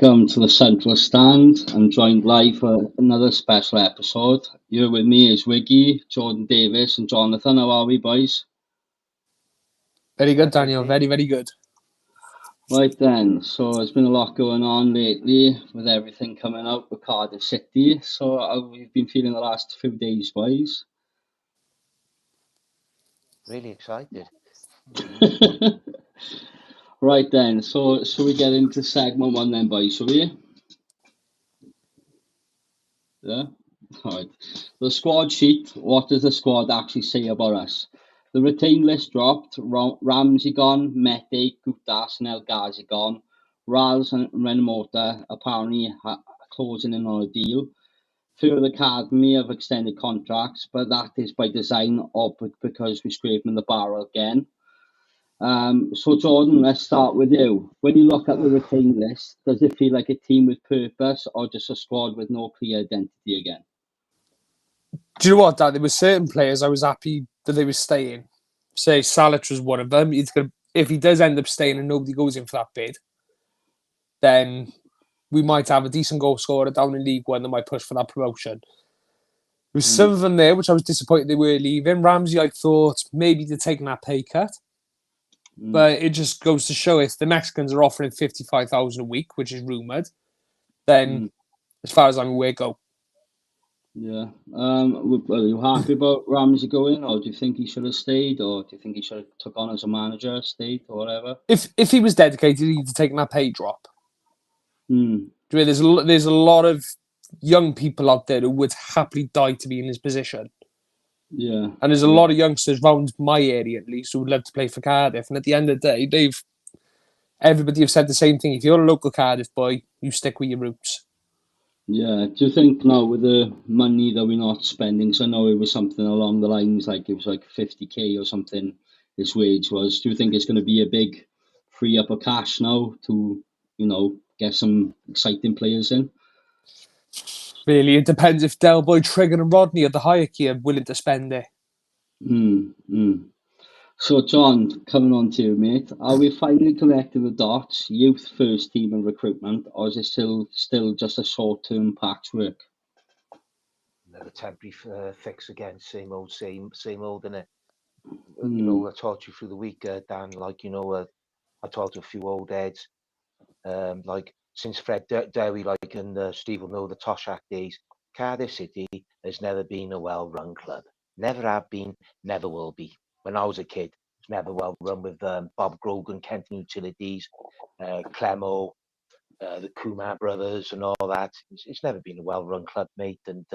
Welcome to the Central Stand. I'm joined live for another special episode. Here with me is Wiggy, Jordan Davies, and Jonathan. How are we, boys? Very good, Daniel. Very, very good. Right then, so there's been a lot going on lately with everything coming out with Cardiff City. So how have you been feeling the last few days, boys? Really excited. Right then, so shall we get into segment one then, boys, shall we? Yeah? Alright. The squad sheet, what does the squad actually say about us? The retained list dropped. Ramsey gone, Mete, Guptas and El Ghazi gone. Rals and Renamota apparently closing in on a deal. Few of the academy have extended contracts, but that is by design or because we're scraping the barrel again. So Jordan, let's start with you. When you look at the retained list, does it feel like a team with purpose or just a squad with no clear identity again? Do you know what, Dad? There were certain players I was happy that they were staying. Say Salah was one of them. If he does end up staying and nobody goes in for that bid, then we might have a decent goal scorer down in League One that might push for that promotion. There was some of them there which I was disappointed they were leaving. Ramsey, I thought maybe they're taking that pay cut. But it just goes to show if the Mexicans are offering 55,000 a week, which is rumoured, then as far as I'm aware, go. Yeah. Are you happy about Ramsey going, or do you think he should have stayed, or do you think he should have took on as a manager, stayed, or whatever? If he was dedicated, he'd have taken that pay drop. There's a lot of young people out there who would happily die to be in his position. Yeah. And there's a lot of youngsters around my area, at least, who would love to play for Cardiff. And at the end of the day, everybody have said the same thing. If you're a local Cardiff boy, you stick with your roots. Yeah. Do you think now with the money that we're not spending, so I know it was something along the lines like it was like 50k or something his wage was, do you think it's going to be a big free up of cash now to, get some exciting players in? Really, it depends if Del Boy, Trigger and Rodney are the hierarchy are willing to spend it. So, John, coming on to you, mate, are we finally connecting the dots, youth first team and recruitment, or is it still just a short-term patchwork? Another temporary fix again, same old, innit? I taught you through the week, Dan, I talked to a few old heads, since Fred Derry, and Steve will know the Toshak days, Cardiff City has never been a well-run club. Never have been, never will be. When I was a kid, it's never well run with Bob Grogan, Kenton Utilities, Clemo, the Kumar brothers and all that. It's never been a well-run club, mate. And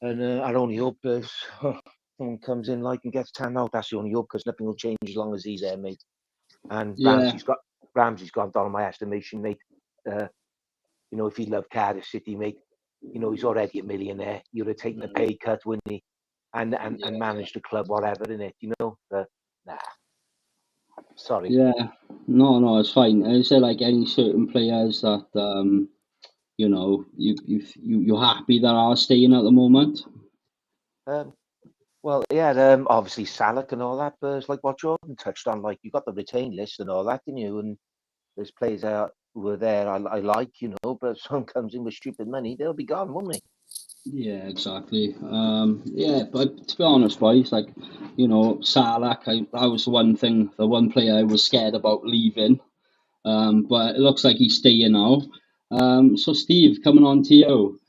I'd only hope if someone comes in and gets 10 out, that's the only hope, because nothing will change as long as he's there, mate. And Yeah. Ramsey's gone down in my estimation, mate. If he loved Cardiff City, mate, he's already a millionaire. You'd have taken a pay cut, wouldn't he? And managed the club, whatever, innit? But nah. Sorry. Yeah. No, it's fine. Is there any certain players that you're happy that are staying at the moment? Obviously Salah and all that, but it's like what Jordan touched on, you got the retained list and all that, didn't you? And there's players who were there I like, but if someone comes in with stupid money, they'll be gone, won't they? Yeah, exactly. But to be honest, boys, Salah, that was the one player I was scared about leaving. But it looks like he's staying now. So Steve, coming on to you.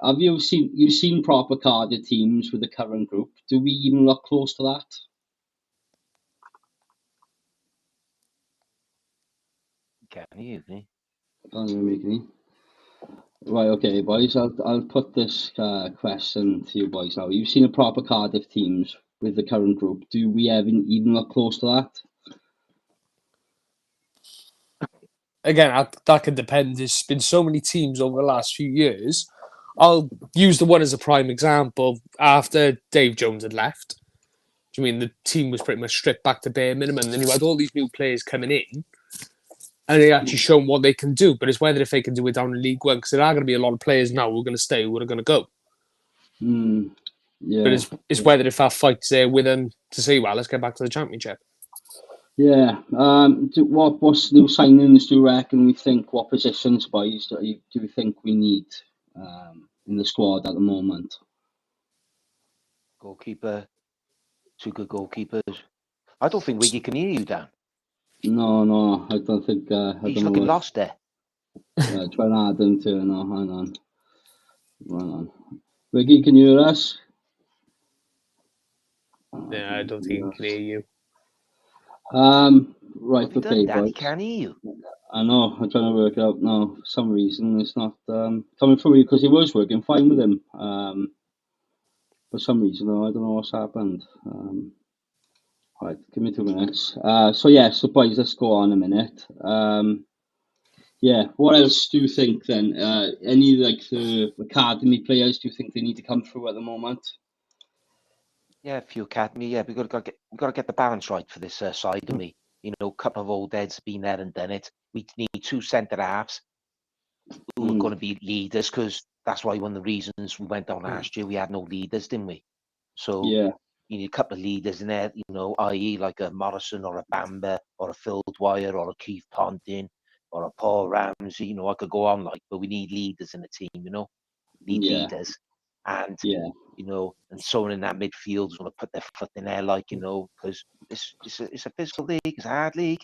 Have you've seen proper Cardiff teams with the current group? Do we even look close to that? Can you? Can't even make any. Right, okay, boys. I'll put this question to you boys now. You've seen a proper Cardiff teams with the current group. Do we even look close to that? Again, that can depend. There's been so many teams over the last few years. I'll use the one as a prime example. After Dave Jones had left, the team was pretty much stripped back to bare minimum. Then you had all these new players coming in, and they actually shown what they can do. But it's whether if they can do it down in League One, because there are going to be a lot of players now who are going to stay, who are going to go. Yeah. But it's whether if our fight's there with them to say, well, let's get back to the Championship. Yeah. What's new signings do you reckon we think? What positions, boys, do you think we need in the squad at the moment? Goalkeeper, 2 good goalkeepers. I don't think Wiggy can hear you, Dan. No, I don't think. I He's don't know looking what. lost there. Try and add them to. No, hang on. Ricky, can you hear us? Yeah, I don't think he can hear you. What Right. have you done, Okay, Dan? boys. He can't hear you. I know. I'm trying to work it out now. For some reason, it's not coming through because he was working fine with him. For some reason, though, I don't know what's happened. Right, give me 2 minutes. So boys, let's go on a minute. Yeah, what else do you think then? Any like the academy players? Do you think they need to come through at the moment? Yeah, a few academy. Yeah, we got to get the balance right for this side, don't we? You know, a couple of old heads been there and done it. We need 2 centre halves who are going to be leaders, because that's why one of the reasons we went down last year, we had no leaders, didn't we? So Yeah, you need a couple of leaders in there, you know, i.e. like a Morrison or a Bamba or a Phil Dwyer or a Keith Ponting or a Paul Ramsey. You know, I could go on like, but we need leaders in the team, you know, yeah, leaders. And, yeah, you know, and someone in that midfield is going to put their foot in there, like, you know, because it's a physical league, it's a hard league,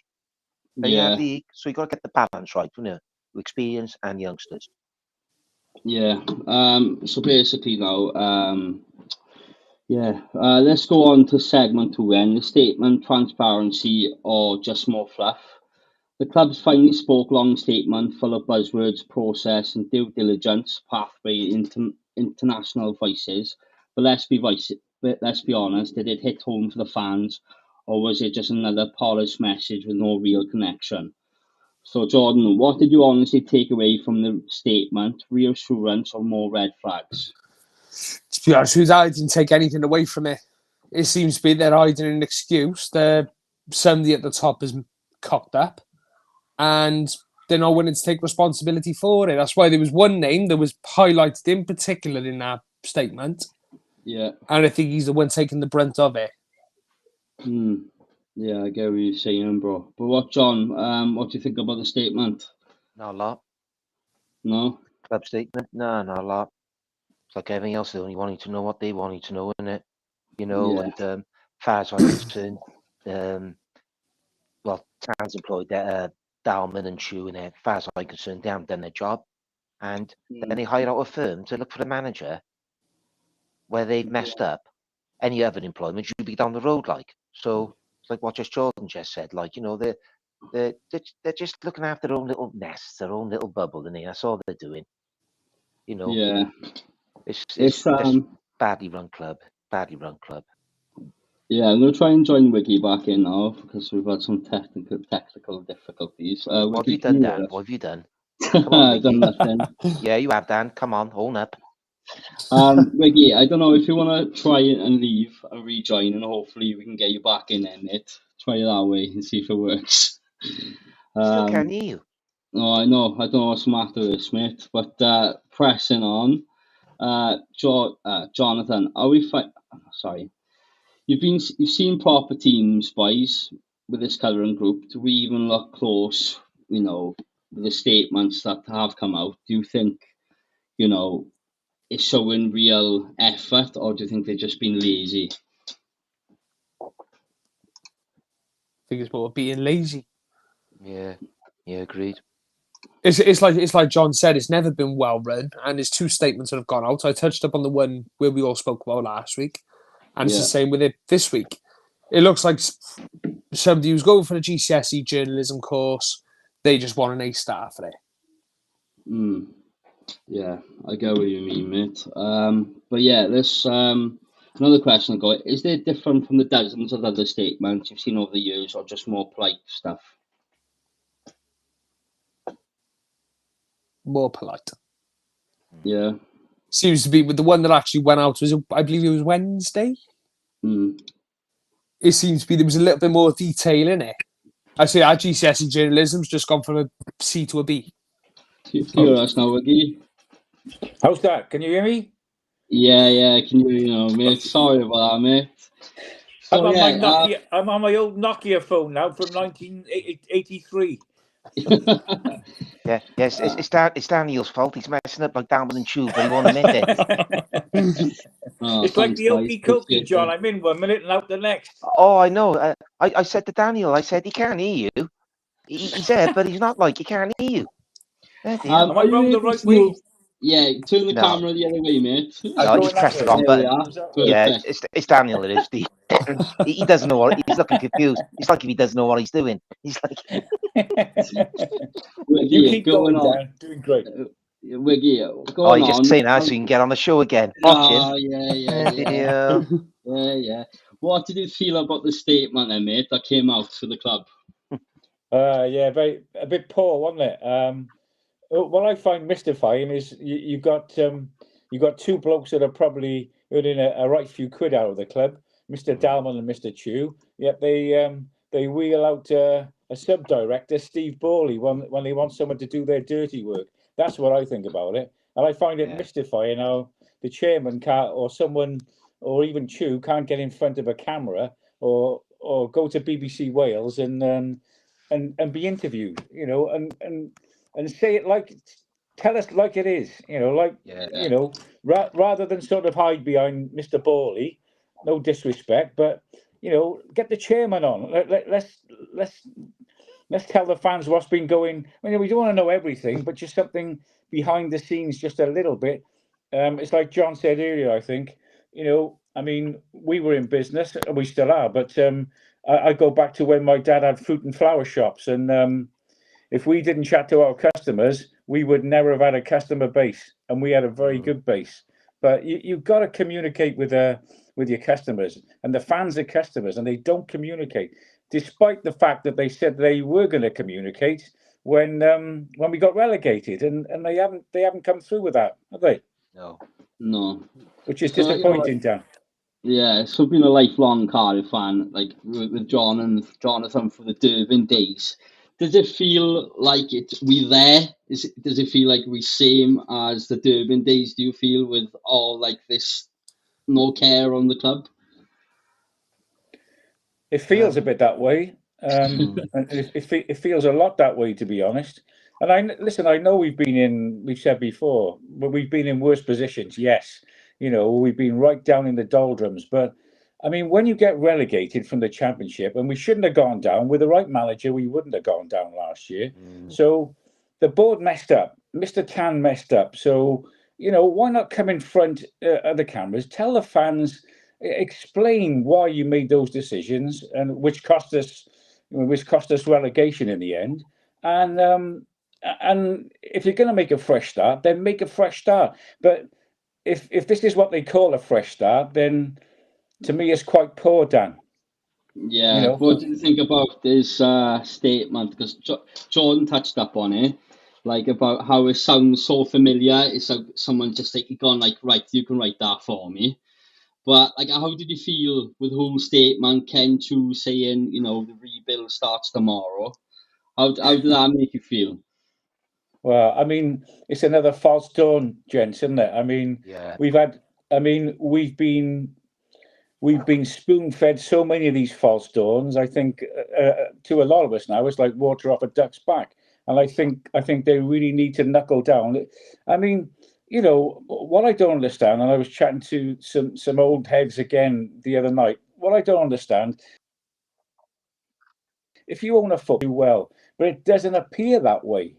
very hard yeah, league. So you got to get the balance right, you know, with experience and youngsters. yeah. So basically now, yeah. Let's go on to segment 2 then. The statement, transparency, or just more fluff. The clubs finally spoke long statement full of buzzwords, process and due diligence, pathway into international voices. But let's be honest, did it hit home for the fans, or was it just another polished message with no real connection? So Jordan, what did you honestly take away from the statement? Reassurance or more red flags? To be honest with you, I didn't take anything away from it. It seems to be they're hiding an excuse. Somebody at the top is cocked up, and they're not willing to take responsibility for it. That's why there was one name that was highlighted in particular in that statement, Yeah. and I think he's the one taking the brunt of it. Yeah, I get what you're saying, bro. But what, John? What do you think about the statement? Not a lot. No. Club statement? No, not a lot. It's like everything else, they only wanting to know what they wanted to know, innit? You know, Yeah. and far as I'm concerned, well, Towns employed Dalman and Chew in it. Far as I'm concerned, they haven't done their job. And then they hire out a firm to look for a manager where they've messed up. Any other employment, you'd be down the road, like. So it's like what just Jordan just said, like, you know, they're just looking after their own little nests, their own little bubble, and that's all they're doing. You know, Yeah. it's It's this badly run club. Yeah, I'm gonna try and join Wiggy back in now because we've had some technical difficulties. What have Wiggy, you can done, you hear Dan? us? What have you done? Come on, I've done Wiggy. nothing. Yeah, you have, Dan. Come on, own up. Wiggy, I don't know if you want to try and leave and rejoin, and hopefully we can get you back in then, mate. Try it that way and see if it works. Still Um, can't hear you. no, I know. I don't know what's the matter with this, mate. But pressing on. Jonathan, are we sorry? You've seen proper teams, boys, with this current group. Do we even look close? You know, with the statements that have come out. Do you think, you know, it's showing real effort, or do you think they've just been lazy? I think it's more being lazy. Yeah, agreed. It's like John said, it's never been well run, and there's 2 statements that have gone out. I touched up on the one where we all spoke about last week, and it's the Yeah. same with it this week. It looks like somebody who's going for a GCSE journalism course, they just want an A-star for it. Yeah, I get what you mean, mate. But yeah, this another question I got. Is it different from the dozens of other statements you've seen over the years, or just more polite stuff? More polite. Yeah. Seems to be with the one that actually went out was, I believe it was Wednesday. It seems to be there was a little bit more detail in it. I say our GCSE journalism's just gone from a C to a B. Hear us now, Wiggy? How's that? Can you hear me? Yeah, can you know, mate? Sorry about that, mate. So I'm on my yeah, Nokia. I'm on my old Nokia phone now from 1983. Yeah, yes, it's Daniel's fault. He's messing up like Diamond and Tube, but he won't admit it. It's like thanks, the guys. okey cokey, Appreciate John. it. I'm in 1 minute and out the next. Oh, I know. I said to Daniel, I said, he can't hear you. He's there, but he's not like, he can't hear you. Am I Are you round the able right way? to? Yeah, turn the No, camera the other way, mate. I'm no, going he's that pressed the way. wrong There we button. are. Is that right? Yeah, Perfect. it's Daniel, it is. He doesn't know what, he's looking confused. It's like if he doesn't know what he's doing. He's like, You Wiggy, keep going going, on. Dan. Doing great. Wiggy, oh, going you just on. saying that so you can get on the show again. Watch him. Yeah. Yeah. What did you feel about the statement then, mate, that came out for the club? Yeah, a bit poor, wasn't it? What I find mystifying is you've got two blokes that are probably earning a right few quid out of the club, Mr. Dalman and Mr. Chew. Yet they wheel out a sub director, Steve Borley, when they want someone to do their dirty work. That's what I think about it, and I find it mystifying how the chairman can't, or someone, or even Chew can't get in front of a camera or go to BBC Wales and be interviewed, and say it like, tell us like it is, rather than sort of hide behind Mr. Borley. No disrespect, but get the chairman on. Let's tell the fans what's been going. I mean, we don't want to know everything, but just something behind the scenes, just a little bit. It's like John said earlier, I think. I mean, we were in business, and we still are, but I go back to when my dad had fruit and flower shops, and if we didn't chat to our customers, we would never have had a customer base, and we had a very good base. But you've got to communicate with your customers, and the fans are customers, and they don't communicate, despite the fact that they said they were going to communicate when we got relegated, and they haven't come through with that, have they? No. Which is So, disappointing, Dan. Yeah, so being a lifelong Cardiff fan, like with John and Jonathan for the Durban days, does it feel like we there? Does it feel like we same as the Durban days? Do you feel with all like this no care on the club? It feels a bit that way, and it feels a lot that way, to be honest. And I know we've said before, but we've been in worse positions. Yes, we've been right down in the doldrums. But I mean, when you get relegated from the Championship, and we shouldn't have gone down with the right manager, we wouldn't have gone down last year. So the board messed up. Mr. Tan messed up. So why not come in front of the cameras, tell the fans, explain why you made those decisions, and which cost us relegation in the end. And if you're going to make a fresh start, then make a fresh start. But if this is what they call a fresh start, then to me it's quite poor, Dan. Yeah, what do you think about this statement? Because Jordan touched up on it, like about how it sounds so familiar. It's like someone just like gone like, right, you can write that for me. But like, how did you feel with the whole statement? Ken Chu saying, the rebuild starts tomorrow. How did that make you feel? Well, I mean, it's another false dawn, gents, isn't it? I mean, we've been spoon-fed so many of these false dawns. I think to a lot of us now, it's like water off a duck's back. And I think they really need to knuckle down. I mean, what I don't understand, and I was chatting to some old heads again the other night. What I don't understand, if you own a football, do well, but it doesn't appear that way.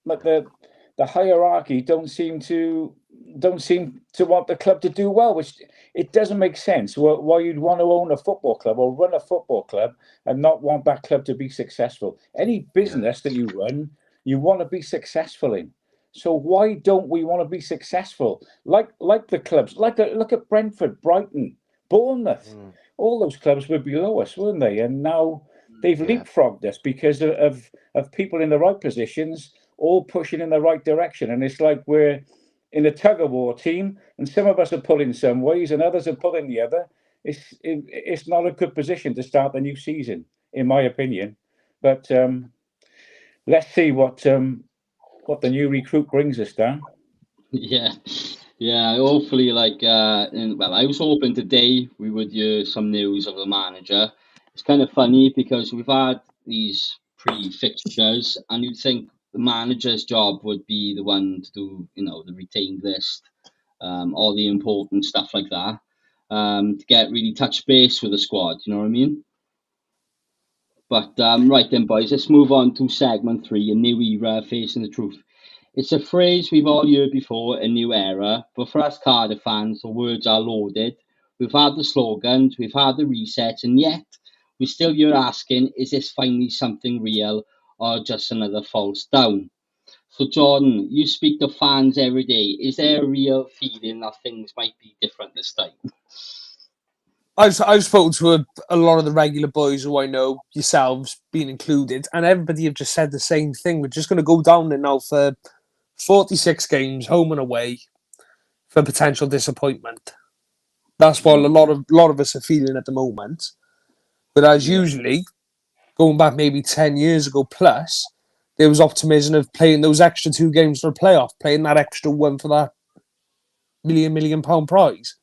But the hierarchy don't seem to want the club to do well, which it doesn't make sense. Why you'd want to own a football club or run a football club and not want that club to be successful. Any business that you run, you want to be successful in. So why don't we want to be successful? Like the clubs, look at Brentford, Brighton, Bournemouth. All those clubs were below us, weren't they? And now they've leapfrogged us because of people in the right positions, all pushing in the right direction. And it's like we're in a tug-of-war team, and some of us are pulling some ways and others are pulling the other. It's not a good position to start the new season, in my opinion. But let's see what the new recruit brings us, Dan. Yeah, Yeah, hopefully, I was hoping today we would hear some news of the manager. It's kind of funny because we've had these pre-fixtures, and you'd think the manager's job would be the one to do, the retained list, all the important stuff like that, to get really touch base with the squad. You know what I mean? But right then, boys, let's move on to segment 3, a new era facing the truth. It's a phrase we've all heard before, a new era, but for us Cardiff fans, the words are loaded. We've had the slogans, we've had the resets, and yet we're still here asking, is this finally something real or just another false down? So, Jordan, you speak to fans every day. Is there a real feeling that things might be different this time? I've spoken to a lot of the regular boys who I know, yourselves being included, and everybody have just said the same thing. We're just going to go down there now for 46 games, home and away, for potential disappointment. That's what a lot of us are feeling at the moment. But as usually, going back maybe 10 years ago plus, there was optimism of playing those extra 2 games for a playoff, playing that extra one for that million pound prize.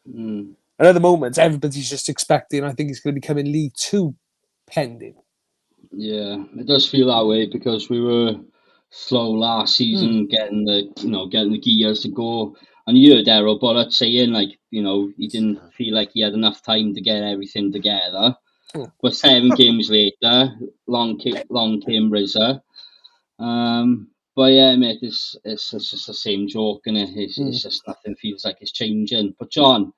Mm. And at the moment, everybody's just expecting, I think it's going to be coming League 2 pending. Yeah, it does feel that way because we were slow last season getting the gears to go. And you heard Errol Bullitt saying he didn't feel like he had enough time to get everything together. But 7 games later, long came Rizza. But yeah, mate, it's just the same joke, and it's just nothing feels like it's changing. But John,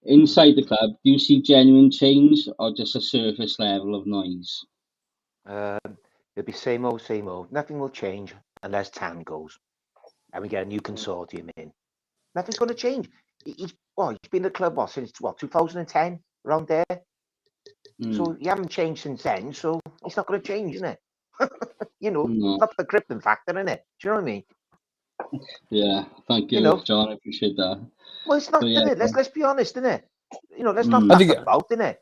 inside the club, do you see genuine change or just a surface level of noise? It'll be same old, same old. Nothing will change unless Tan goes and we get a new consortium in. Nothing's going to change. He's been at the club since 2010, around there. So you haven't changed since then. So it's not going to change, isn't it? No. Not the Krypton factor, innit? Do you know what I mean? Yeah, thank you, John. I appreciate that. Well, it's not, But yeah, innit? Let's be honest, innit? Let's not I think fuck about, innit?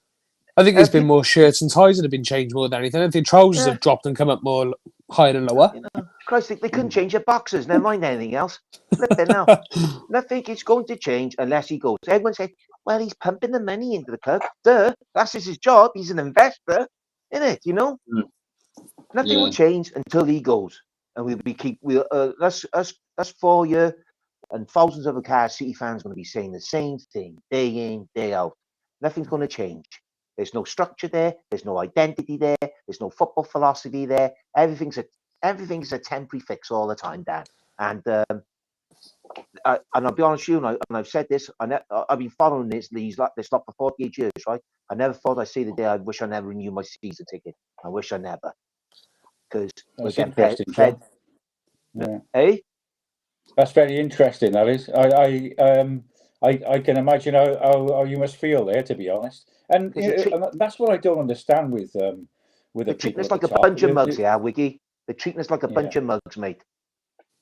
I think it's been more shirts and ties that have been changed more than anything. I think trousers have dropped and come up more higher and lower. Christ, they couldn't change their boxers. Never mind anything else. Flipping now. Nothing is going to change unless he goes. Everyone said, well, he's pumping the money into the club. Duh, that's his job. He's an investor, isn't it? Nothing will change until he goes. And us 4 year and thousands of Cardiff City fans going to be saying the same thing day in, day out. Nothing's going to change. There's no structure there. There's no identity there. There's no football philosophy there. Everything's a temporary fix all the time, Dan. And I'll be honest with you, and I've said this. I've been following this lot for 48 years, right? I never thought I'd see the day I wish I never renewed my season ticket. I wish I never, because we're getting fed. Yeah. Eh? That's very interesting. That is. I can imagine how you must feel there, to be honest. And that's what I don't understand with the treating people us like at the a top. bunch of mugs, Wiggy. They're treating us like a bunch of mugs, mate.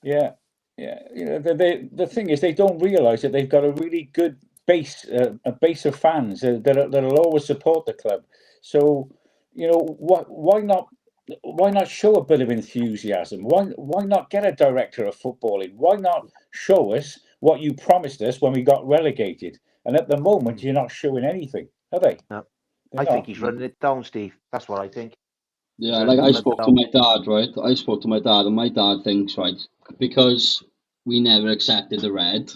Yeah, yeah. The thing is, they don't realise that they've got a really good base, a base of fans that'll always support the club. So, why not show a bit of enthusiasm? Why not get a director of footballing? Why not show us what you promised us when we got relegated? And at the moment, you're not showing anything, are they? No. I think he's running it down, Steve. That's what I think. Yeah, I spoke to my dad, right? I spoke to my dad, and my dad thinks, right, because we never accepted the red,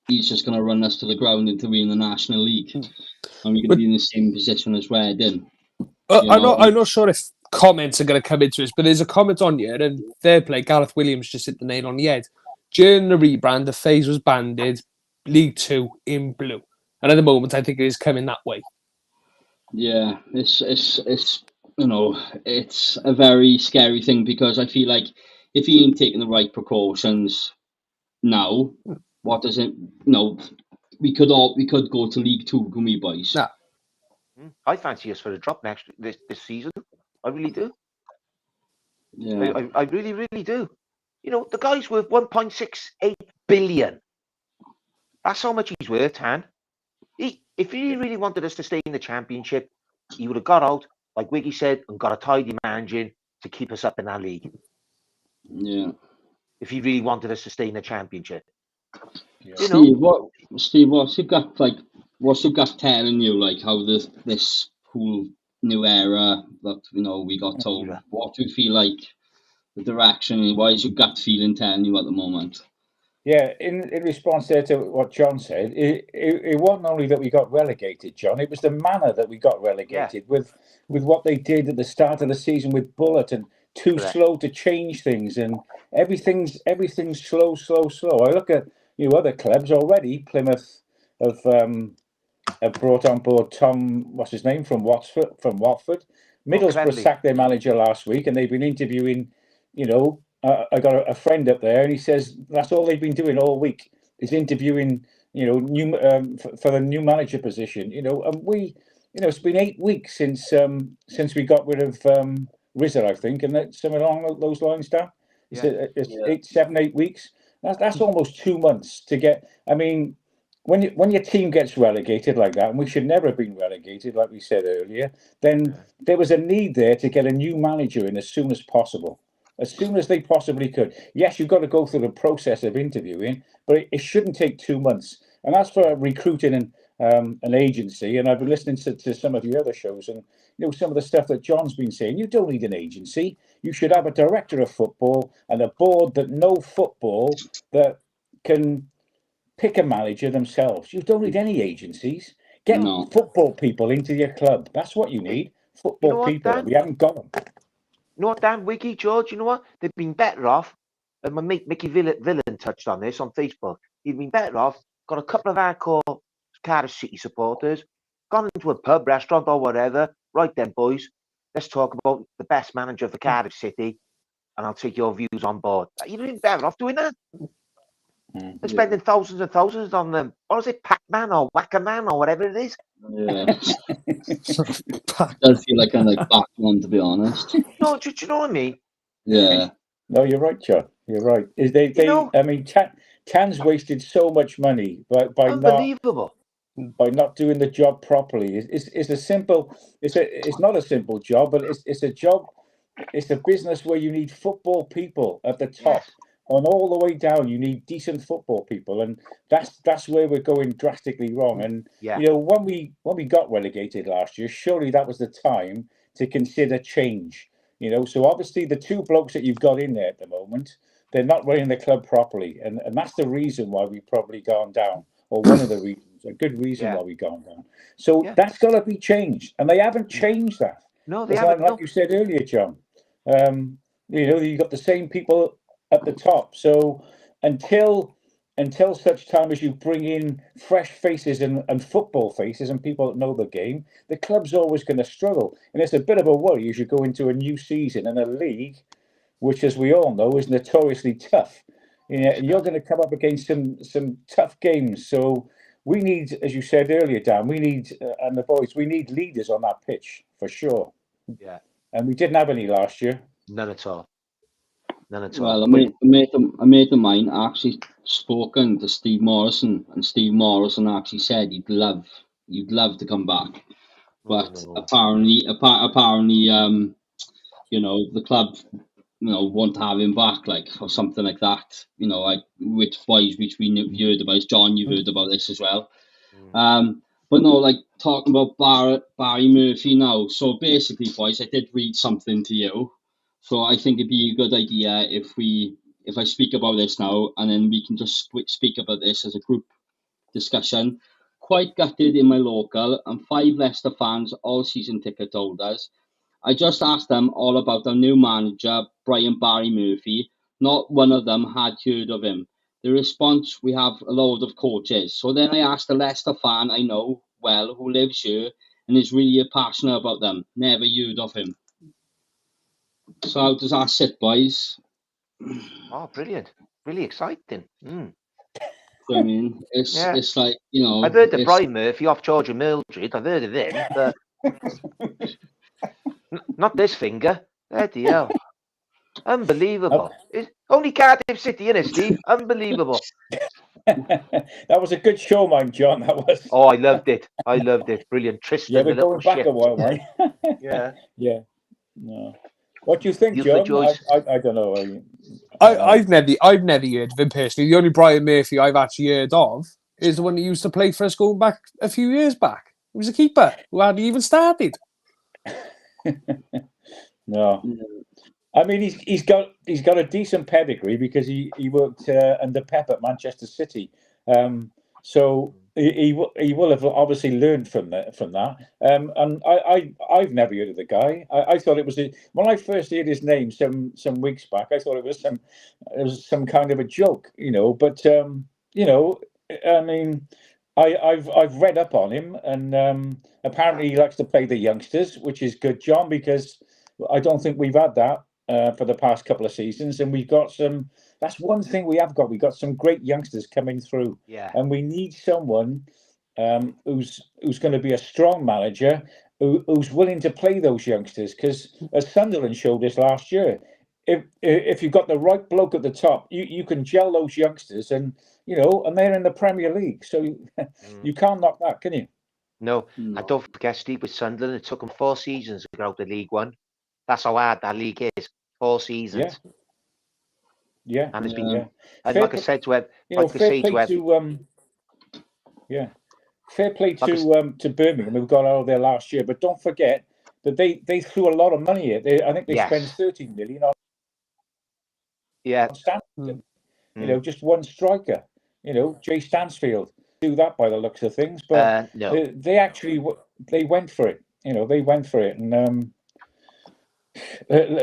he's just going to run us to the ground until we're in the National League. And we're going to be in the same position as Reading. I'm not sure if comments are going to come into this, but there's a comment on here, and fair play, Gareth Williams just hit the nail on the head. During the rebrand, the phase was banded, League 2 in blue. And at the moment, I think it is coming that way. Yeah, it's it's a very scary thing because I feel like if he ain't taking the right precautions now, what does it? We could go to League 2, couldn't we, boys? Nah. I fancy us for a drop this season. I really do. Yeah, I really, really do. The guy's worth 1.68 billion. That's how much he's worth, Han. If he really wanted us to stay in the Championship, he would have got out, like Wiggy said, and got a tidy manager to keep us up in that league. Yeah. If he really wanted us to stay in the Championship. You know, Steve, what's your gut like? What's your gut telling you like how this whole new era that we got told? Era. What do you feel like the direction? What is your gut feeling telling you at the moment? Yeah, in response there to what John said, it wasn't only that we got relegated, John. It was the manner that we got relegated with what they did at the start of the season with Bullet and too Correct. slow to change things, and everything's slow. I look at other clubs already. Plymouth have brought on board Tom, what's his name, from Watford. Middlesbrough Cleverly. sacked their manager last week, and they've been interviewing. I got a friend up there, and he says that's all they've been doing all week is interviewing. New for the new manager position. And we, it's been 8 weeks since we got rid of Rizzo, I think, and that's something along those lines, Dan. It's 8 weeks. That's almost 2 months to get. I mean, when your team gets relegated like that, and we should never have been relegated, like we said earlier, then there was a need there to get a new manager in as soon as possible, as soon as they possibly could. Yes, you've got to go through the process of interviewing, but it shouldn't take 2 months. And that's for recruiting an agency. And I've been listening to some of your other shows, and some of the stuff that John's been saying. You don't need an agency. You should have a director of football and a board that know football that can pick a manager themselves. You don't need any agencies. Get football people into your club. That's what you need. Football people. Dan? We haven't got them. You know what, Dan, Wiggy, George, you know what? They've been better off. And my mate Mickey Villan touched on this on Facebook. He'd been better off, got a couple of hardcore Cardiff City supporters, gone into a pub, restaurant or whatever. Right then, boys, let's talk about the best manager for Cardiff City, and I'll take your views on board. You'd been better off doing that. They're spending thousands and thousands on them. What is it, Pac-Man or Whack-A-Man or whatever it is? Yeah. Does feel like I'm back one, to be honest. No, do you know what I mean? Yeah. No, you're right, John. You're right. I mean, Tan's wasted so much money by unbelievable. Not doing the job properly. It's a simple. It's not a simple job, but it's a job. It's a business where you need football people at the top. Yes. And all the way down, you need decent football people, and that's where we're going drastically wrong. And when we got relegated last year, surely that was the time to consider change. So obviously the two blokes that you've got in there at the moment, they're not running the club properly, and that's the reason why we've probably gone down, or one of the reasons, a good reason why we've gone down. So that's got to be changed, and they haven't changed that. No, they haven't. Like you said earlier, John. You've got the same people at the top. So until such time as you bring in fresh faces and football faces and people that know the game, the club's always going to struggle. And it's a bit of a worry as you go into a new season in a league, which, as we all know, is notoriously tough. And you're going to come up against some tough games. So we need, as you said earlier, Dan, and the boys, we need leaders on that pitch for sure. Yeah. And we didn't have any last year. None at all. Well, a mate of mine actually spoken to Steve Morrison, and Steve Morrison actually said you'd love to come back, but apparently, the club, won't have him back, or something like that. Which we heard about. John, you heard about this as well. But no, talking about Barry Murphy now. So basically, boys, I did read something to you. So I think it'd be a good idea if I speak about this now, and then we can just speak about this as a group discussion. Quite gutted in my local, and 5 Leicester fans, all season ticket holders. I just asked them all about our new manager, Barry Murphy. Not one of them had heard of him. The response, we have a load of coaches. So then I asked a Leicester fan I know well who lives here and is really passionate about them. Never heard of him. So how does that sit, boys? Oh, brilliant. Really exciting. So, I mean, it's like, I've heard of Brian Murphy off George and Mildred. I've heard of him, but not this finger. Bloody hell. Unbelievable. It's only Cardiff City, innit, Steve? Unbelievable. That was a good show, man, John. That was. Oh, I loved it. Brilliant. Tristan, we're going back a while, mate. Yeah. Yeah. No. What do you think, Youth for John? Joyce. I don't know. I've never heard of him personally. The only Brian Murphy I've actually heard of is the one that used to play for us going back a few years back. He was a keeper who hadn't even started. No. I mean, he's got a decent pedigree because he worked under Pep at Manchester City, so he will have obviously learned from that. And I've never heard of the guy. I thought it was when I first heard his name some weeks back. I thought it was some kind of a joke, you know. But you know, I mean, I've read up on him, and apparently he likes to play the youngsters, which is good, John, because I don't think we've had that. For the past couple of seasons, and we've got some. That's one thing we have got. We've got some great youngsters coming through, and we need someone who's going to be a strong manager, who's willing to play those youngsters. Because as Sunderland showed us last year, if you've got the right bloke at the top, you can gel those youngsters, and and they're in the Premier League, so you can't knock that, can you? No, and don't forget, Steve, with Sunderland, it took them 4 seasons to get out of League One. That's how hard that league is. 4 seasons. Yeah. And it's been, and fair like I said to him, fair play to Birmingham, who got out of there last year. But don't forget that they threw a lot of money at it. I think they spent 13 million on Stansfield. Just one striker. Jay Stansfield. Do that by the looks of things, but no. they actually went for it. They went for it, and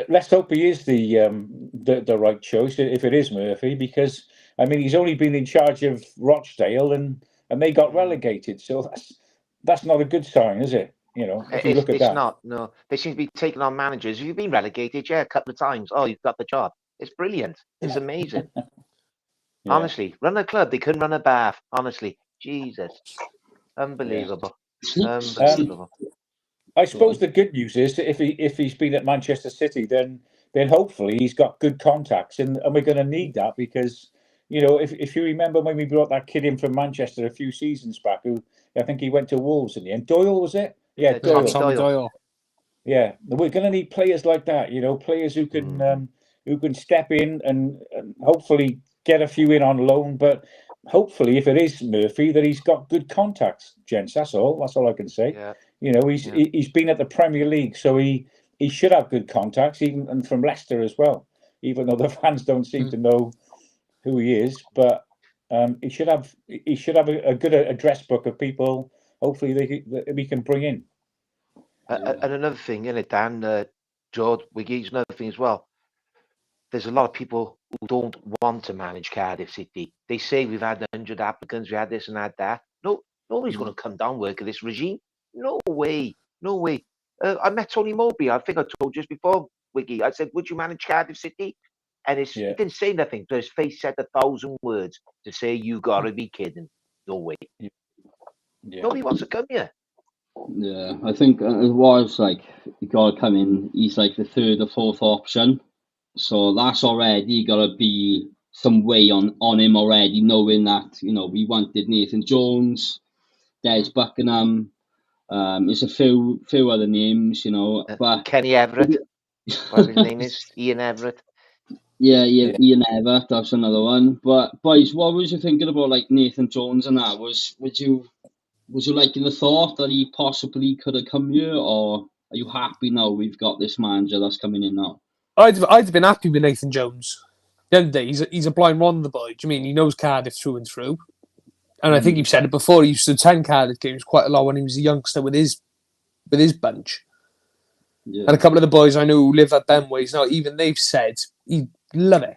let's hope he is the right choice if it is Murphy, because I mean he's only been in charge of Rochdale and they got relegated, so that's not a good sign, is it? If you look at that. It's not. No, they seem to be taking on managers. You've been relegated, a couple of times. Oh, you've got the job. It's brilliant. It's amazing. Honestly, run a club. They couldn't run a Bath. Honestly, Jesus, unbelievable. Unbelievable. I suppose the good news is if he's been at Manchester City, then hopefully he's got good contacts, and we're going to need that, because if you remember when we brought that kid in from Manchester a few seasons back, who I think he went to Wolves in the end. Doyle, was it? Yeah, Doyle. Yeah, we're going to need players like that. Players who can step in and hopefully get a few in on loan, but hopefully if it is Murphy, that he's got good contacts, gents. That's all I can say. He's been at the Premier League, so he should have good contacts, and from Leicester as well, even though the fans don't seem to know who he is. But he should have a good address book of people, hopefully that we can bring in. And another thing, Dan, George, Wiggins, another thing as well. There's a lot of people who don't want to manage Cardiff City. They say we've had 100 applicants, we had this and had that. No, nobody's going to come down work at this regime. No way. I met Tony Mowbray. I think I told you just before, Wiggy. I said, would you manage Cardiff City? And he didn't say nothing, but his face said 1,000 words to say, you got to be kidding. No way. Nobody wants to come here. Yeah, I think it was like, you got to come in. He's like the third or fourth option. So that's already got to be some way on him already, knowing that, we wanted Nathan Jones, Des Buckingham. There's a few other names, but Kenny Everett. What his name is? Ian Everett. Yeah, Ian Everett. That's another one. But boys, what was you thinking about like Nathan Jones and that? Was you liking the thought that he possibly could have come here, or are you happy now we've got this manager that's coming in now? I'd have been happy with Nathan Jones. The other day, he's a blind wonder boy. Do you mean he knows Cardiff through and through? And I think you've said it before. He used to attend Cardiff games quite a lot when he was a youngster with his bunch. Yeah. And a couple of the boys I know who live at them ways now, even they've said he'd love it.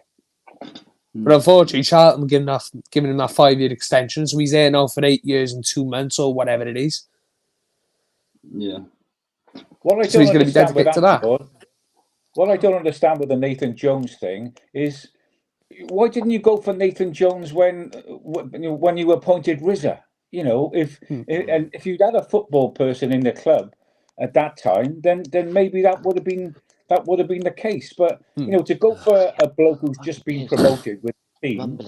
But unfortunately, Charlton giving him that 5-year extension, so he's there now for 8 years and 2 months or whatever it is. Yeah. So he's going to be dedicated to that. What I don't understand with the Nathan Jones thing is, why didn't you go for Nathan Jones when you appointed Rizza? If you'd had a football person in the club at that time, then maybe that would have been the case. But to go for a bloke who's just been promoted with the team,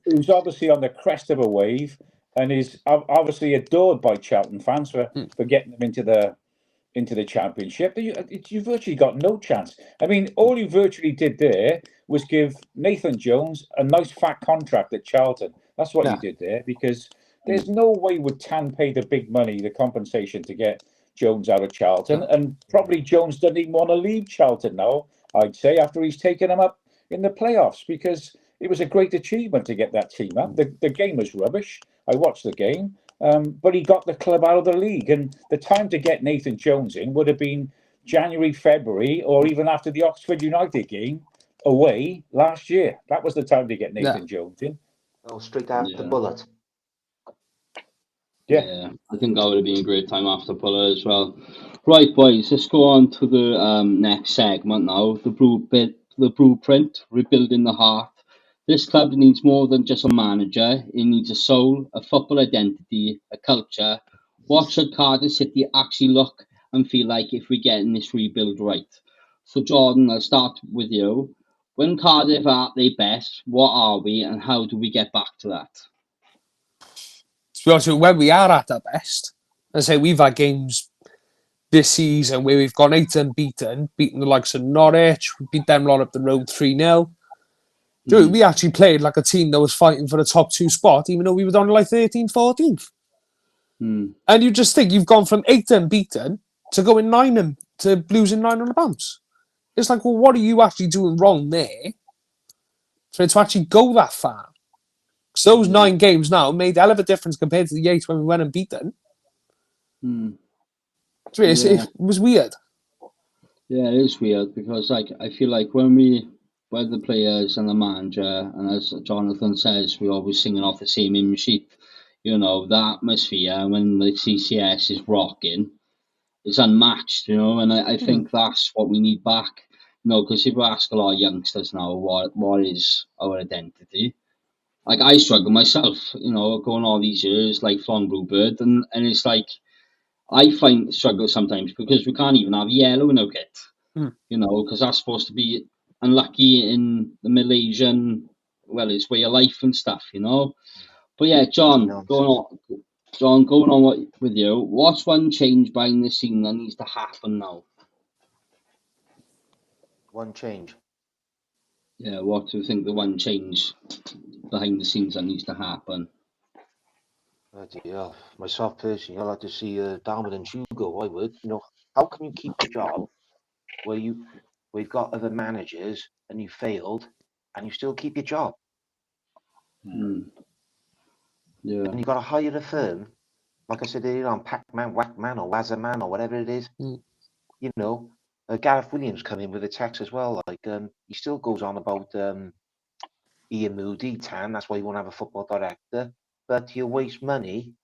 who's obviously on the crest of a wave and is obviously adored by Charlton fans for getting them into into the Championship, you virtually got no chance. I mean, all you virtually did there was give Nathan Jones a nice fat contract at Charlton. That's what you did there, because there's no way would Tan pay the big money, the compensation to get Jones out of Charlton, and probably Jones doesn't even want to leave Charlton now, I'd say, after he's taken them up in the playoffs, because it was a great achievement to get that team up. The game was rubbish. I watched the game, but he got the club out of the league, and the time to get Nathan Jones in would have been January, February, or even after the Oxford United game away last year. That was the time to get Nathan Jones in. Oh, straight after Bullet. Yeah, I think that would have been a great time after Puller as well. Right, boys, let's go on to the next segment now. The blueprint, rebuilding the heart. This club needs more than just a manager. It needs a soul, a football identity, a culture. What should Cardiff City actually look and feel like if we're getting this rebuild right? So, Jordan, I'll start with you. When Cardiff are at their best, what are we and how do we get back to that? To be honest with you, when we are at our best, I say we've had games this season where we've gone 8 unbeaten, beaten the likes of Norwich, we beat them lot up the road 3-0. Dude, we actually played like a team that was fighting for the top 2 spot, even though we were down to like 13th, 14th. And you just think you've gone from 8 unbeaten to going 9 to losing 9 on the bounce. It's like, well, what are you actually doing wrong there for it to actually go that far? Because those 9 games now made a hell of a difference compared to the 8 when we went unbeaten. It was weird. Yeah, it is weird because I feel like when the players and the manager, and as Jonathan says, we're always singing off the same hymn sheet. The atmosphere when the CCS is rocking is unmatched, and I think that's what we need back. Because if we ask a lot of youngsters now what is our identity, like I struggle myself, going all these years like from Bluebird, and it's like I find struggle sometimes because we can't even have yellow in our kit, because that's supposed to be unlucky in the Malaysian, it's way of life and stuff, But yeah, John, going on with you, what's one change behind the scene that needs to happen now? One change. Yeah, what do you think the one change behind the scenes that needs to happen? Yeah, myself personally, I'd like to see Darwin and Hugo. I would. How can you keep the job where we've got other managers and you failed, and you still keep your job? Yeah. And you got to hire a firm, like I said earlier on, Pac-Man, Whack-Man, or Wazzaman, or whatever it is. Gareth Williams come in with a text as well. Like he still goes on about Ian Moody, Tan. That's why you won't have a football director. But you waste money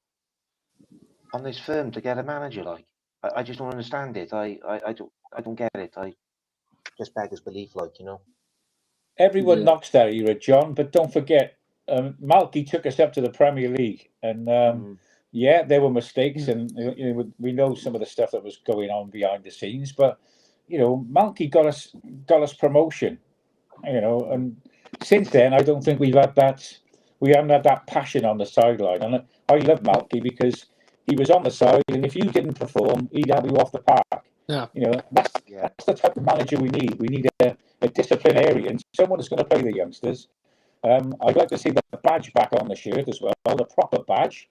on this firm to get a manager. Like I just don't understand it. I don't get it. I just beggars belief, Everyone knocks that era, John, but don't forget, Malky took us up to the Premier League, and there were mistakes, and we know some of the stuff that was going on behind the scenes. But Malky got us promotion, and since then I don't think we haven't had that passion on the sideline. And I love Malky because he was on the side, and if you didn't perform, he'd have you off the park. Yeah. That's the type of manager we need. We need a disciplinarian, someone that's going to play the youngsters. I'd like to see the badge back on the shirt as well, the proper badge.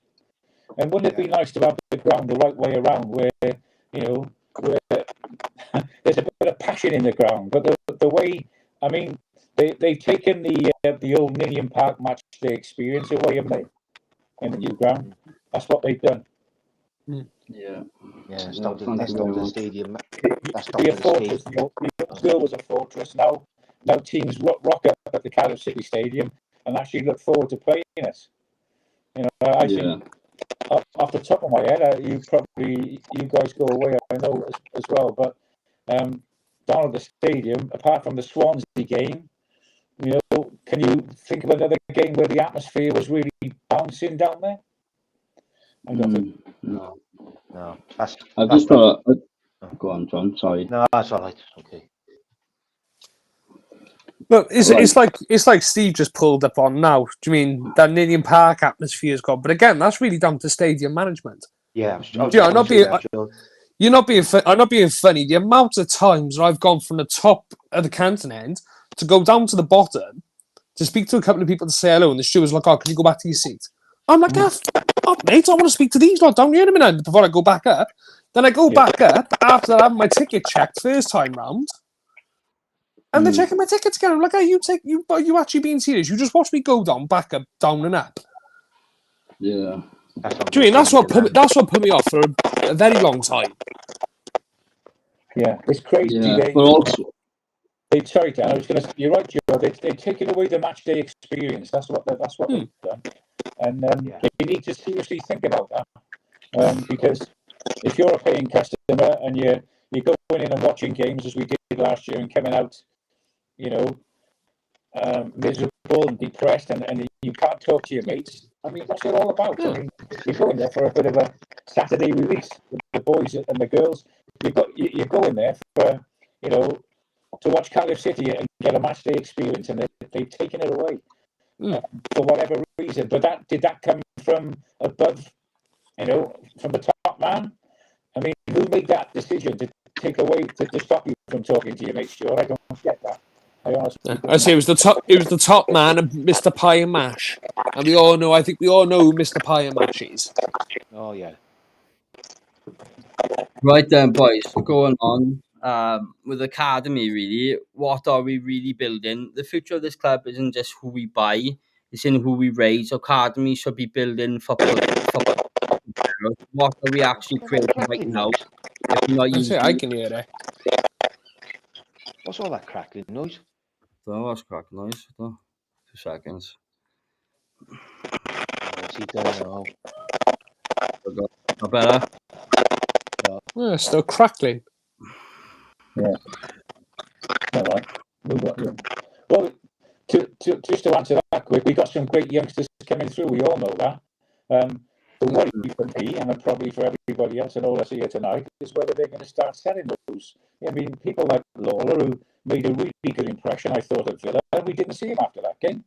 And wouldn't it be nice to have the ground the right way around, where where there's a bit of passion in the ground, but the way, I mean, they've taken the old Ninian Park match day experience away, haven't they? In the new ground, that's what they've done. Yeah. That's not the stadium. That's not the fortress. The still was a fortress. Now teams rock up at the Cardiff City Stadium and actually look forward to playing us. I think off the top of my head, you guys go away, I know as well. But down at the stadium, apart from the Swansea game, can you think of another game where the atmosphere was really bouncing down there? I don't think. No. I've just got. Go on, John. Sorry. No, that's all right. Okay. Look, it's like Steve just pulled up on now. Do you mean that Ninian Park atmosphere's gone? But again, that's really down to stadium management. Yeah. I'm not being funny. The amount of times I've gone from the top of the Canton end to go down to the bottom to speak to a couple of people to say hello, and the steward's like, "Oh, can you go back to your seat?" I'm like, "Oh, mate, I want to speak to these lot down here in a minute before I go back up." Then I go back up after having my ticket checked first time round, and they're checking my tickets again. I'm like, "Are you actually being serious? You just watch me go down, back up, down and up." Yeah. Do you mean that's what put me off for a very long time? Yeah, it's crazy. Yeah, but also, Sorry, Dan. I was going to. You're right, Joe. They're taking away the match day experience. That's what they've done, and they need to seriously think about that. Because if you're a paying customer and you're going in and watching games as we did last year and coming out, miserable and depressed, and you can't talk to your mates. I mean, what's it all about? I mean, you're going there for a bit of a Saturday release with the boys and the girls. You're going there for, to watch Cardiff City and get a match day experience, and they've taken it away for whatever reason. But did that come from above, from the top man? I mean, who made that decision to take away, to stop you from talking to your mates? Sure, I don't get that. I say it was the top man and Mr. Pie and Mash, and I think we all know who Mr. Pie and Mash is. Oh yeah. Right then, boys, we're going on with academy. Really, what are we really building? The future of this club isn't just who we buy; it's in who we raise. Academy should be building for. What are we actually creating right now? If we're not using, I can hear it. What's all that crackling noise? Oh, that's crack noise. 2 seconds. What's he doing now? I better. Oh, still crackling. Yeah. All right. Well, just to answer that quick, we got some great youngsters coming through. We all know that. The worry for me, and probably for everybody else and all us here tonight, is whether they're going to start selling those. I mean, people like Lawler, who made a really good impression, I thought, at Villa, and we didn't see him after that game.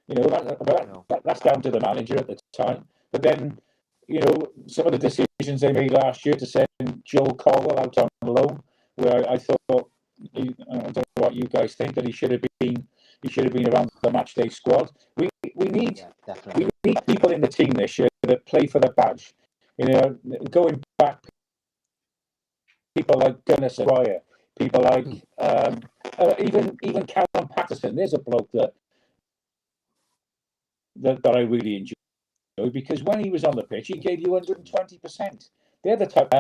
That's down to the manager at the time. But then, some of the decisions they made last year to send Joel Caldwell out on loan, where I thought, I don't know what you guys think, that he should have been around the match day squad. We need people in the team this year that play for the badge. Going back, people like Gunnar Saraya, people like even Callum Patterson. There's a bloke that I really enjoy, because when he was on the pitch, he gave you 120%. They're the type.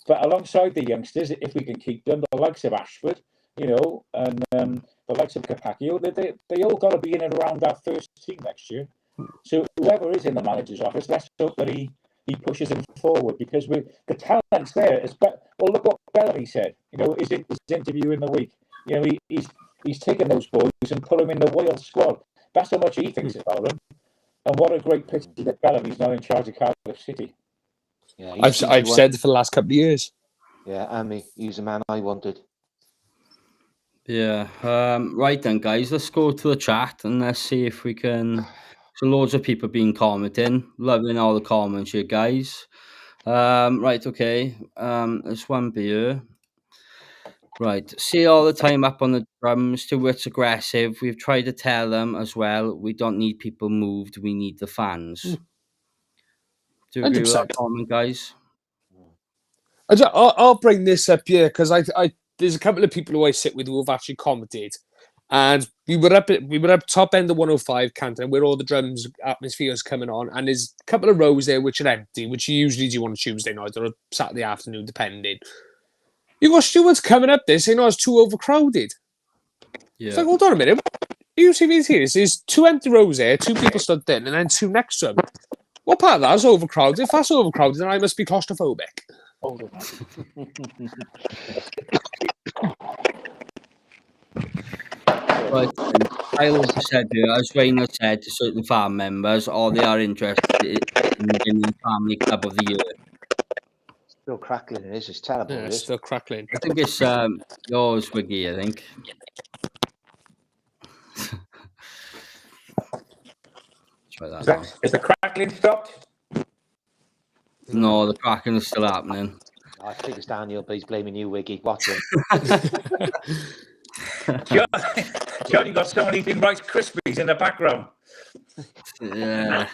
But alongside the youngsters, if we can keep them, the likes of Ashford, and the likes of Capaccio, they all got to be in and around that first team next year. So whoever is in the manager's office, let's hope that he pushes him forward, because the talent's there. Well, look what Bellamy said. His interview in the week. He's taken those boys and put them in the Wales squad. That's how much he thinks about them. And what a great pity that Bellamy's not in charge of Cardiff City. Yeah, I've said for the last couple of years. Yeah, he's the man I wanted. Yeah. Right then, guys, let's go to the chat and let's see if we can. So loads of people been commenting, loving all the comments here, guys. Right, okay. There's one beer. Right, see all the time up on the drums. Too it's aggressive. We've tried to tell them as well. We don't need people moved. We need the fans. Do you agree with that comment, guys? I'll bring this up here because I there's a couple of people who I sit with who have actually commented, and we were up top end of 105 Canton, where all the drums atmosphere is coming on, and there's a couple of rows there which are empty, which you usually do on a Tuesday night or a Saturday afternoon, depending. You got stewards coming up there saying, "Oh, it's too overcrowded." Yeah. It's like, hold on a minute. You see these here? There's 2 empty rows there, 2 people stood there, and then 2 next to them. What part of that is overcrowded? If that's overcrowded, then I must be claustrophobic. Right. I also said, as Rainer said to certain farm members, all they are interested in the family club of the year. Still crackling, it is. It's terrible. Yeah, it's still crackling. I think it's yours, Wiggy, I think. Try that now. Is the crackling stopped? No, the cracking is still happening. I think it's Daniel, but he's blaming you, Wiggy. Watch him. John, you got someone eating Rice Krispies in the background. Yeah.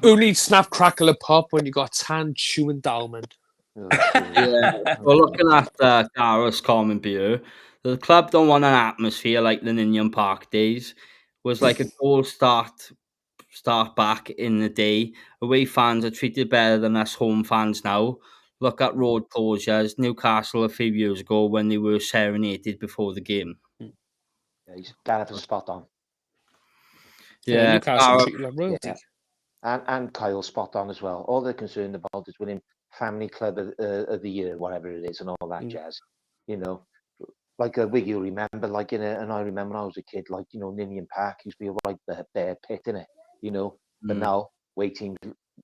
Who needs snap, crackle, a pop when you got tan, chewing Dalmond? Yeah. Well, looking at Gareth's comment below, the club don't want an atmosphere like the Ninian Park days. Was like a goal start back in the day. Away fans are treated better than us home fans now. Look at road closures. Newcastle a few years ago when they were serenaded before the game. Yeah, he's Gareth is spot on. Yeah, Newcastle Gareth, treated like royalty. Yeah. And Kyle spot on as well. All they're concerned about is winning family club of the year, whatever it is, and all that jazz. You know, like a Wiggy will remember, like and I remember when I was a kid, like, you know, Ninian Park used to be a right bare pit, innit? You know, but now waiting,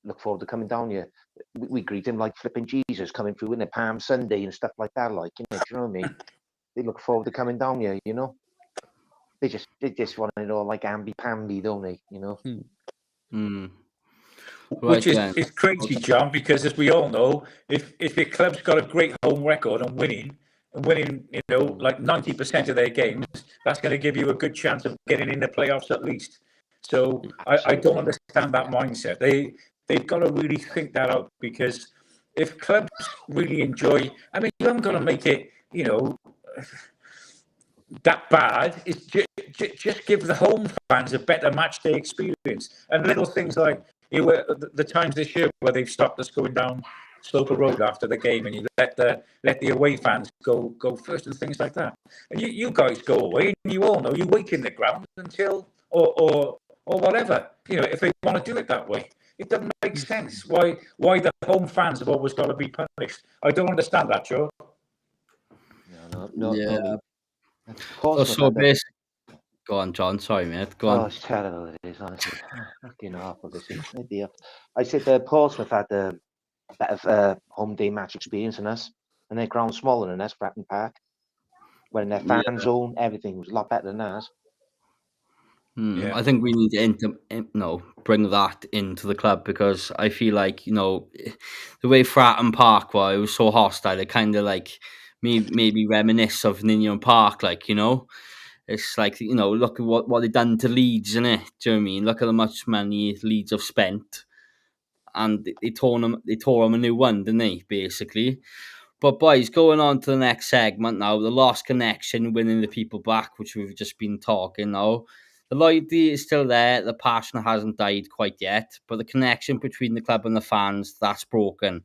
look forward to coming down here. We greet him like flipping Jesus coming through in a Palm Sunday and stuff like that, like, you know, do you know what I mean? They look forward to coming down here, you know. They just want it all like amby-pamby, don't they? You know. Which is crazy, John, because as we all know, if your club's got a great home record and winning, you know, like 90% of their games, that's going to give you a good chance of getting in the playoffs at least. So I don't understand that mindset. They've got to really think that out, because if clubs really enjoy, I mean, you haven't got to make it, you know, that bad. It's just give the home fans a better match day experience, and little things like the times this year where they've stopped us going down Sloper Road after the game, and you let the away fans go first and things like that. And you guys go away, and you all know you wait in the ground until or whatever, you know, if they want to do it that way. It doesn't make sense why the home fans have always got to be punished. I don't understand that, Joe. No. Yeah. Go on, John. Sorry, mate. Go on. Oh, it's terrible, it is, honestly. Fucking awful, this is. I said Portsmouth had a better home day match experience than us, and their ground smaller than us, Bratton Park. When their fan zone, everything was a lot better than ours. I think we need to bring that into the club, because I feel like, you know, the way Fratton Park was, it was so hostile. It kind of like maybe reminisce of Ninian Park, like, you know. It's like, you know, look at what they done to Leeds, innit? Do you know what I mean? Look at how much money Leeds have spent, and they tore them a new one, didn't they? Basically. But boys, going on to the next segment now, the lost connection, winning the people back, which we've just been talking now. The loyalty is still there, the passion hasn't died quite yet, but the connection between the club and the fans, that's broken.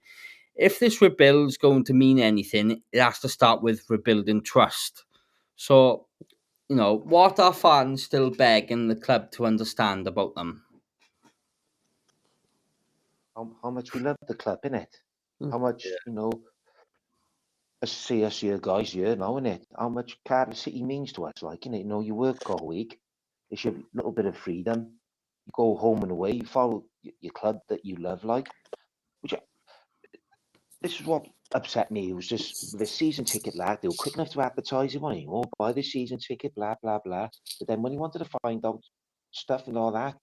If this rebuild's going to mean anything, it has to start with rebuilding trust. So, you know, what are fans still begging the club to understand about them? How much we love the club, innit? How much, you know, us here guys here now, innit? How much Cardiff City means to us, like, innit? You know, you work all week, it's your little bit of freedom. You go home and away, you follow your club that you love, like. This is what upset me. It was just the season ticket lad. They were quick enough to advertise it on anymore. Buy the season ticket, blah blah blah. But then when you wanted to find out stuff and all that,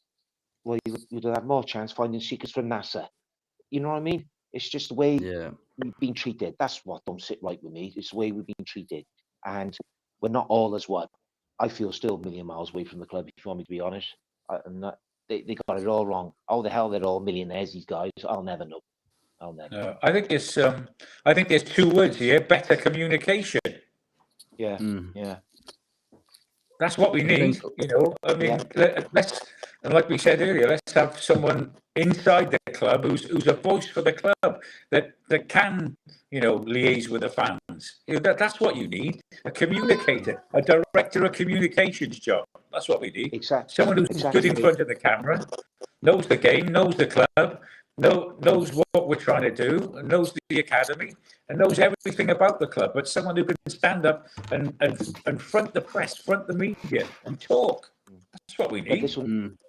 well, you'd have more chance finding secrets from NASA. You know what I mean? It's just the way we've been treated. That's what don't sit right with me. It's the way we've been treated, and we're not all as one. I feel still a million miles away from the club, if you want me to be honest. They got it all wrong. How the hell they're all millionaires, these guys? I'll never know. No, I think there's two words here: better communication. Yeah. That's what we need. You know, I mean, let's, and like we said earlier, let's have someone inside the club who's a voice for the club that can, you know, liaise with the fans. You know, that's what you need: a communicator, a director of communications job. That's what we need. Exactly. Someone who's good in front of the camera, knows the game, knows the club, knows what we're trying to do, and knows the academy, and knows everything about the club. But someone who can stand up and front the press, front the media, and talk. That's what we need.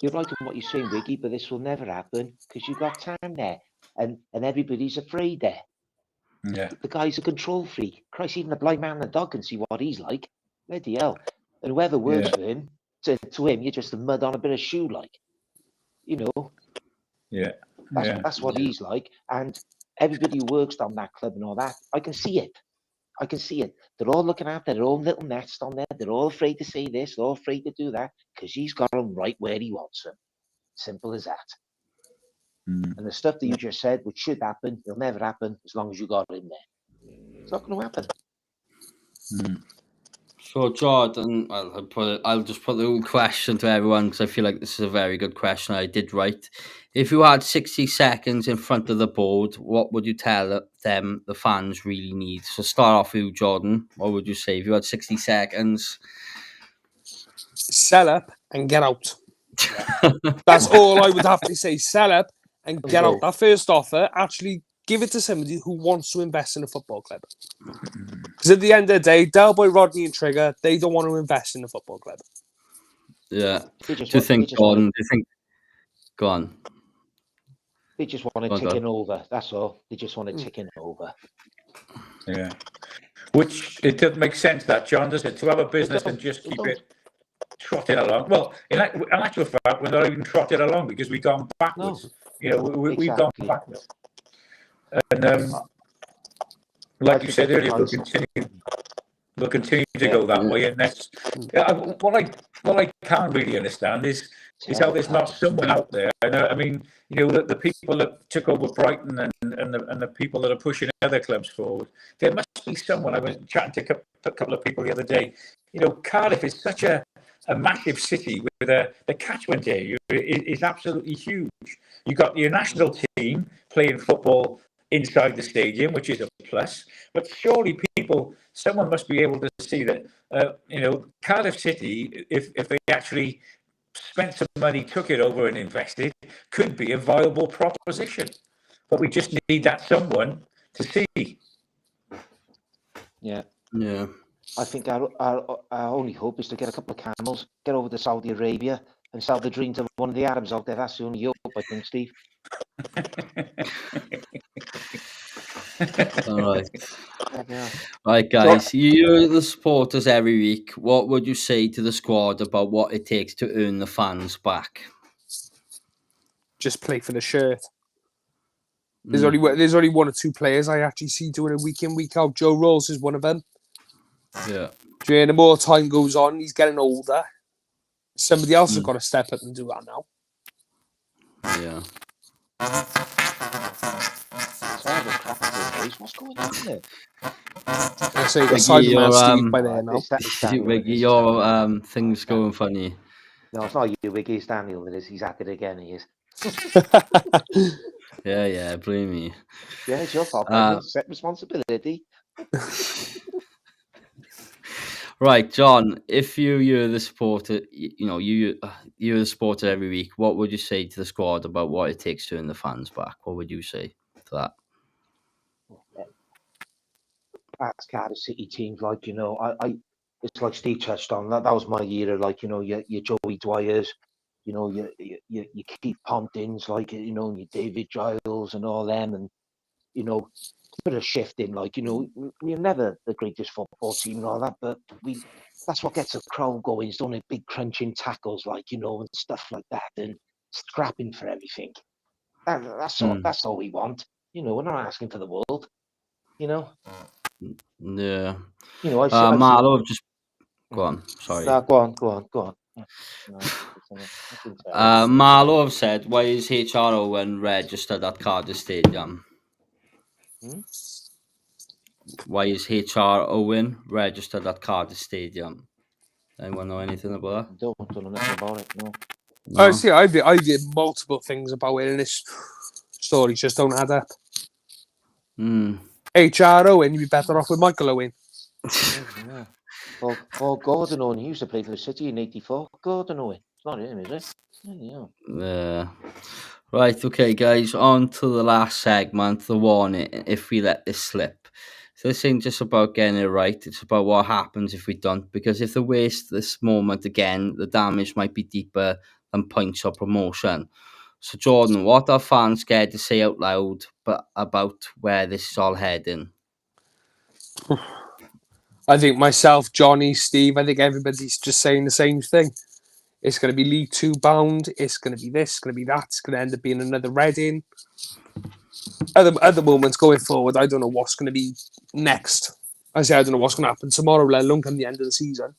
You're right in what you're saying, Wiggy, but this will never happen because you've got time there, and everybody's afraid there. Yeah. The guy's a control freak. Christ, even a blind man and a dog can see what he's like. Bloody hell. And whoever works for him, to him, you're just a mud on a bit of shoe, like. You know. Yeah. That's what he's like. And everybody who works down that club and all that, I can see it. I can see it. They're all looking after their own little nest on there. They're all afraid to say this. They're all afraid to do that because he's got them right where he wants them. Simple as that. And the stuff that you just said, which should happen, it'll never happen as long as you got it in there. It's not going to happen. So Jordan, I'll just put the whole question to everyone because I feel like this is a very good question. I did write. If you had 60 seconds in front of the board, what would you tell them the fans really need? So start off with you, Jordan. What would you say if you had 60 seconds? Sell up and get out. That's all I would have to say. Sell up and get out. That first offer, actually give it to somebody who wants to invest in a football club. Because at the end of the day, Del Boy, Rodney and Trigger, they don't want to invest in a football club. Yeah. Do you think, Jordan? Go on. They just want it ticking over. That's all. They just want it ticking over. Yeah. Which, it doesn't make sense, that, John, does it? To have a business and just keep it trotting along. Well, in actual fact, we're not even trotting along because we've gone backwards. No. We've gone backwards. And like you said earlier, we'll continue to go that way. And that's what I can't really understand is how there's not someone out there. And I mean, the people that took over Brighton and the people that are pushing other clubs forward. There must be someone. I was chatting to a couple of people the other day. Cardiff is such a massive city with the catchment area is absolutely huge. You've got your national team playing football inside the stadium, which is a plus. But surely someone must be able to see that, Cardiff City, if they actually spent some money, took it over and invested, could be a viable proposition. But we just need that someone to see. Yeah. Yeah. I think our only hope is to get a couple of camels, get over to Saudi Arabia and sell the dream to one of the Arabs out there. That's the only hope, I think, Steve. All right. Right, guys. You're the supporters every week. What would you say to the squad about what it takes to earn the fans back? Just play for the shirt. There's only one or two players I actually see doing it week in, week out. Joe Rolls is one of them. Yeah. The more time goes on, he's getting older. Somebody else has got to step up and do that now. Yeah. What's going on here? I say the Simon Man Steve by there now. Wiggy, your thing's going funny. No, it's not you, Wiggy. It's Daniel. It is. He's at it again. He is. Yeah, blame me. Yeah, it's your fault. Accept responsibility. Right, John. If you're the supporter, you're the supporter every week. What would you say to the squad about what it takes to earn the fans back? What would you say to that? That's Cardiff City teams, it's like Steve touched on. That was my year. Your Joey Dwyers, your Keith Pontins, your David Giles and all them, and put a shift in. We're never the greatest football team and all that, but that's what gets the crowd going. Is doing big crunching tackles, and stuff like that, and scrapping for everything. That's all we want. We're not asking for the world. Yeah. Marlo, just go on. Sorry. No, go on. Marlo have said, why is HRO registered at Cardiff Stadium? Why is HRO registered at Cardiff Stadium? Anyone know anything about that? Don't know nothing about it. No. I see. I did multiple things about it, and this story just don't add up. HRO, you'd be better off with Michael Owen. Yeah. Well, Gordon Owen used to play for the City in '84. Gordon Owen. It's not him, is it? Yeah. Right, okay, guys. On to the last segment, the warning, if we let this slip. So this ain't just about getting it right. It's about what happens if we don't. Because if they waste this moment again, the damage might be deeper than points or promotion. So, Jordan, what are fans scared to say out loud about where this is all heading? I think myself, Johnny, Steve, I think everybody's just saying the same thing. It's going to be League 2 bound. It's going to be this, it's going to be that. It's going to end up being another Reading. at the moment, going forward, I don't know what's going to be next. I don't know what's going to happen tomorrow, let alone come the end of the season.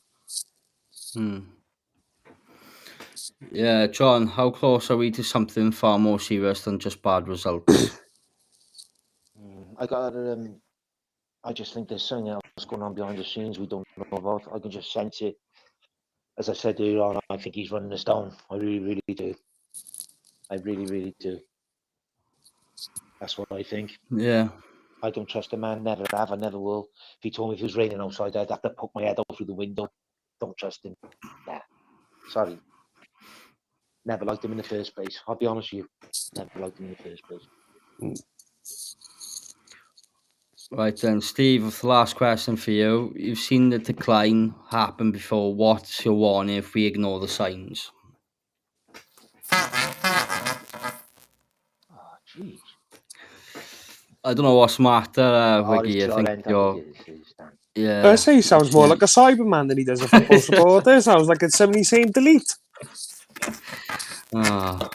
Yeah, John, how close are we to something far more serious than just bad results? I just think there's something else going on behind the scenes we don't know about. I can just sense it. As I said earlier on, I think he's running us down. I really, really do. I really, really do. That's what I think. Yeah. I don't trust a man. Never have. I never will. If he told me if it was raining outside, I'd have to poke my head out through the window. Don't trust him. Nah. Sorry. Never liked him in the first place. I'll be honest with you. Never liked him in the first place. Right then, Steve, the last question for you. You've seen the decline happen before. What's your warning if we ignore the signs? Oh, jeez. I don't know what's the matter, Wiggy. It's I think you're... Yeah. I say he sounds more like a Cyberman than he does a football supporter. Sounds like it's somebody saying delete. All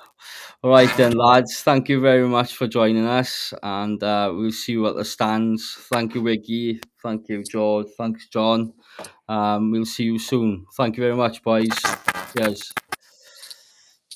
right then, lads. Thank you very much for joining us, and we'll see you at the stands. Thank you, Wiggy. Thank you, George. Thanks, John. We'll see you soon. Thank you very much, boys. Cheers.